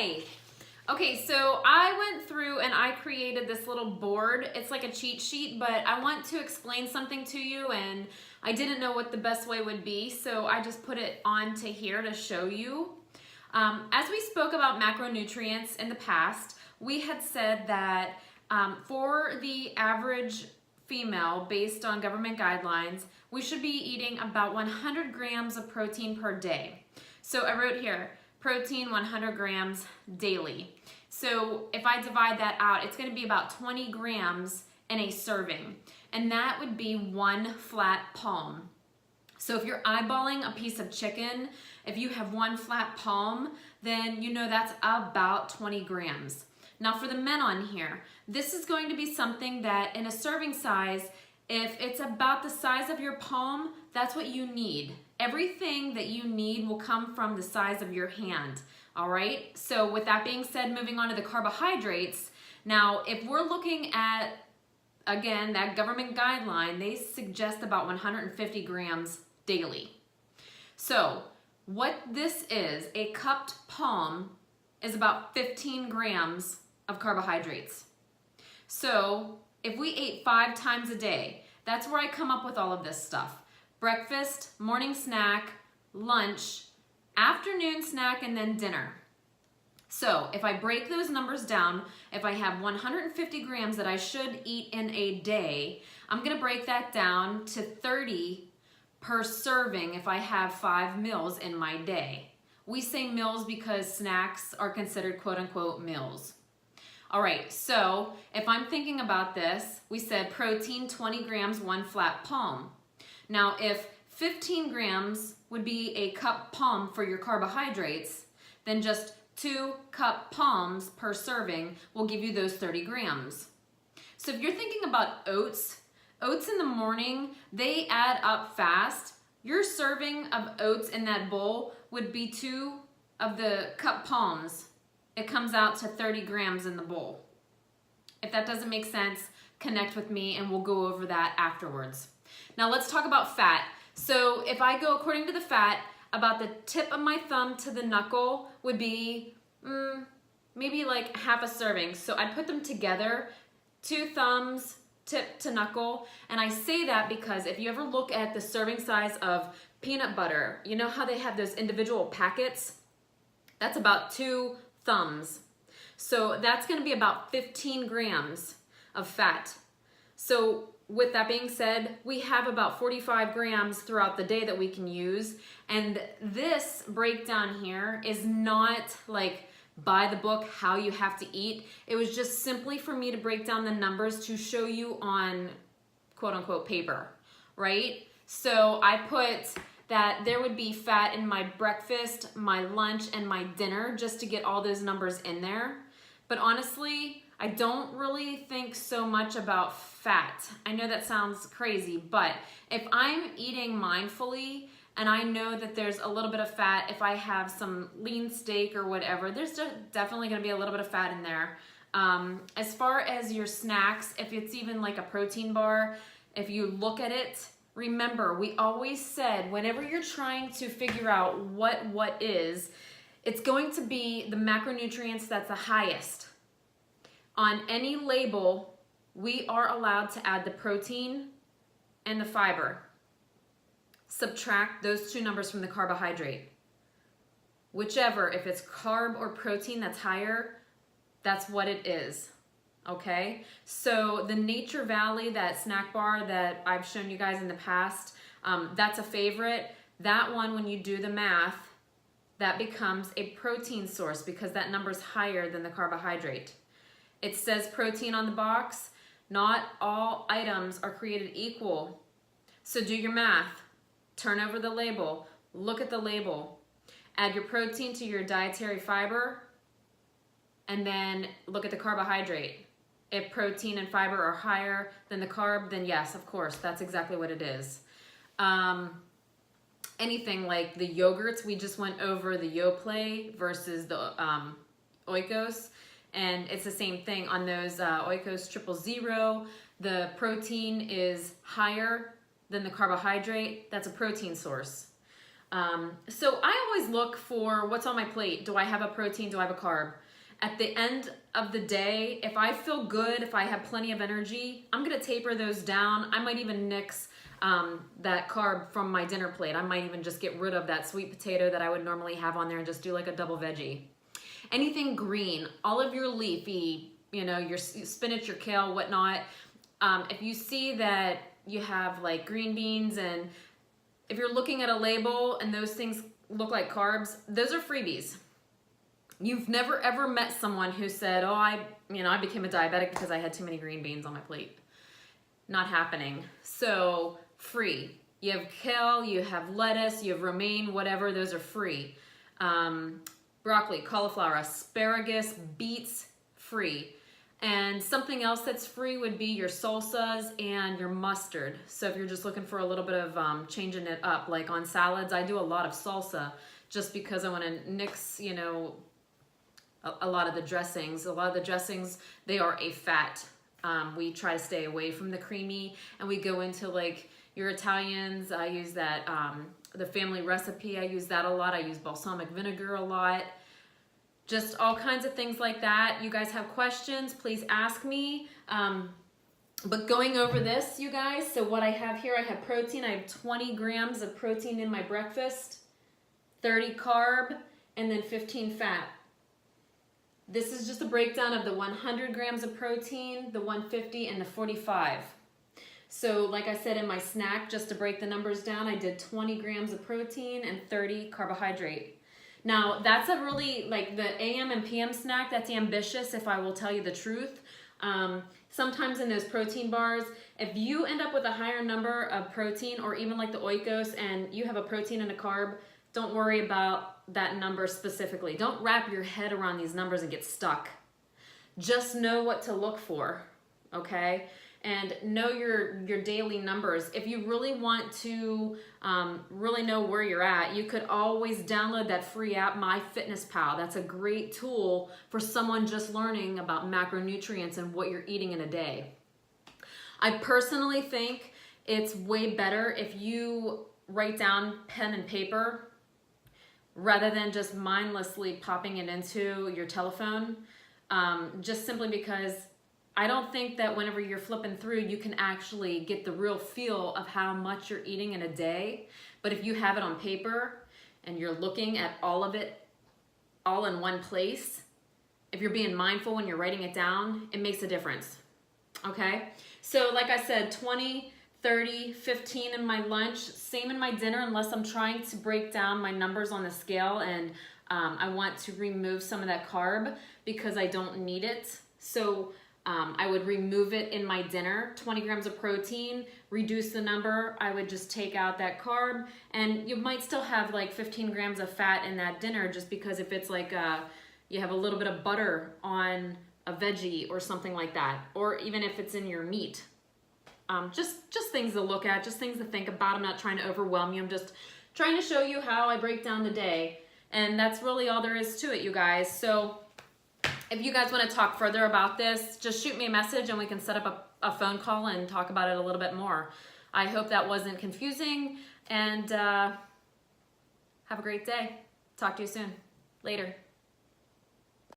Hi. Okay, so I went through and I created this little board. It's like a cheat sheet, but I want to explain something to you and I didn't know what the best way would be, so I just put it onto here to show you. As we spoke about macronutrients in the past, we had said that for the average female, based on government guidelines, we should be eating about 100 grams of protein per day. So I wrote here, protein 100 grams daily. So if I divide that out, it's going to be about 20 grams in a serving. And that would be one flat palm. So if you're eyeballing a piece of chicken, if you have one flat palm, then you know that's about 20 grams. Now for the men on here, this is going to be something that in a serving size, if it's about the size of your palm, that's what you need. Everything that you need will come from the size of your hand, all right? So with that being said, moving on to the carbohydrates. Now, if we're looking at, again, that government guideline, they suggest about 150 grams daily. So what this is, a cupped palm is about 15 grams of carbohydrates. So if we ate 5 times a day, that's where I come up with all of this stuff. Breakfast, morning snack, lunch, afternoon snack, and then dinner. So if I break those numbers down, if I have 150 grams that I should eat in a day, I'm gonna break that down to 30 per serving if I have 5 meals in my day. We say meals because snacks are considered quote unquote meals. All right, so if I'm thinking about this, we said protein 20 grams, one flat palm. Now, if 15 grams would be a cup palm for your carbohydrates, then just 2 cup palms per serving will give you those 30 grams. So if you're thinking about oats in the morning, they add up fast. Your serving of oats in that bowl would be 2 of the cup palms. It comes out to 30 grams in the bowl. If that doesn't make sense, connect with me and we'll go over that afterwards. Now let's talk about fat. So if I go according to the fat, about the tip of my thumb to the knuckle would be maybe like half a serving. So I put them together, 2 thumbs, tip to knuckle. And I say that because if you ever look at the serving size of peanut butter, you know how they have those individual packets? That's about 2 thumbs. So that's going to be about 15 grams of fat. So with that being said, we have about 45 grams throughout the day that we can use. And this breakdown here is not like by the book how you have to eat. It was just simply for me to break down the numbers to show you on quote unquote paper, right? So I put that there would be fat in my breakfast, my lunch, and my dinner just to get all those numbers in there. But honestly, I don't really think so much about fat. I know that sounds crazy, but if I'm eating mindfully and I know that there's a little bit of fat, if I have some lean steak or whatever, there's definitely gonna be a little bit of fat in there. As far as your snacks, if it's even like a protein bar, if you look at it, remember, we always said whenever you're trying to figure out what is, it's going to be the macronutrients that's the highest. On any label, we are allowed to add the protein and the fiber. Subtract those 2 numbers from the carbohydrate. Whichever, if it's carb or protein that's higher, that's what it is. Okay, so the Nature Valley, that snack bar that I've shown you guys in the past, that's a favorite. That one, when you do the math, that becomes a protein source because that number's higher than the carbohydrate. It says protein on the box. Not all items are created equal. So do your math, turn over the label, look at the label, add your protein to your dietary fiber, and then look at the carbohydrate. If protein and fiber are higher than the carb, then yes, of course, that's exactly what it is. Anything like the yogurts, we just went over the Yoplait versus the Oikos, and it's the same thing on those Oikos 000. The protein is higher than the carbohydrate. That's a protein source. So I always look for what's on my plate. Do I have a protein? Do I have a carb? At the end of the day, if I feel good, if I have plenty of energy, I'm gonna taper those down. I might even nix that carb from my dinner plate. I might even just get rid of that sweet potato that I would normally have on there and just do like a double veggie. Anything green, all of your leafy, you know, your spinach, your kale, whatnot. If you see that you have like green beans, and if you're looking at a label and those things look like carbs, those are freebies. You've never ever met someone who said, oh, I became a diabetic because I had too many green beans on my plate. Not happening. So free. You have kale, you have lettuce, you have romaine, whatever, those are free. Broccoli, cauliflower, asparagus, beets, free. And something else that's free would be your salsas and your mustard. So if you're just looking for a little bit of changing it up, like on salads, I do a lot of salsa just because I want to nix, you know, a lot of the dressings. A lot of the dressings, they are a fat. We try to stay away from the creamy, and we go into like your Italians. I use that, the family recipe, I use that a lot. I use balsamic vinegar a lot. Just all kinds of things like that. You guys have questions, please ask me. But going over this, you guys, so what I have here, I have protein. I have 20 grams of protein in my breakfast, 30 carb, and then 15 fat. This is just a breakdown of the 100 grams of protein, the 150, and the 45. So like I said in my snack, just to break the numbers down, I did 20 grams of protein and 30 carbohydrate. Now that's a really, like the AM and PM snack, that's ambitious if I will tell you the truth. Sometimes in those protein bars, if you end up with a higher number of protein, or even like the Oikos, and you have a protein and a carb, don't worry about that number specifically. Don't wrap your head around these numbers and get stuck. Just know what to look for, okay? And know your daily numbers. If you really want to really know where you're at, you could always download that free app, MyFitnessPal. That's a great tool for someone just learning about macronutrients and what you're eating in a day. I personally think it's way better if you write down pen and paper rather than just mindlessly popping it into your telephone, just simply because I don't think that whenever you're flipping through, you can actually get the real feel of how much you're eating in a day. But if you have it on paper and you're looking at all of it all in one place, if you're being mindful when you're writing it down, it makes a difference, okay? So like I said, 20, 30, 15 in my lunch, same in my dinner, unless I'm trying to break down my numbers on the scale and I want to remove some of that carb because I don't need it. So I would remove it in my dinner, 20 grams of protein, reduce the number. I would just take out that carb, and you might still have like 15 grams of fat in that dinner, just because if it's like you have a little bit of butter on a veggie or something like that, or even if it's in your meat. Just things to look at, just things to think about. I'm not trying to overwhelm you. I'm just trying to show you how I break down the day. And that's really all there is to it, you guys. So if you guys want to talk further about this, just shoot me a message and we can set up a phone call and talk about it a little bit more. I hope that wasn't confusing, and have a great day. Talk to you soon. Later.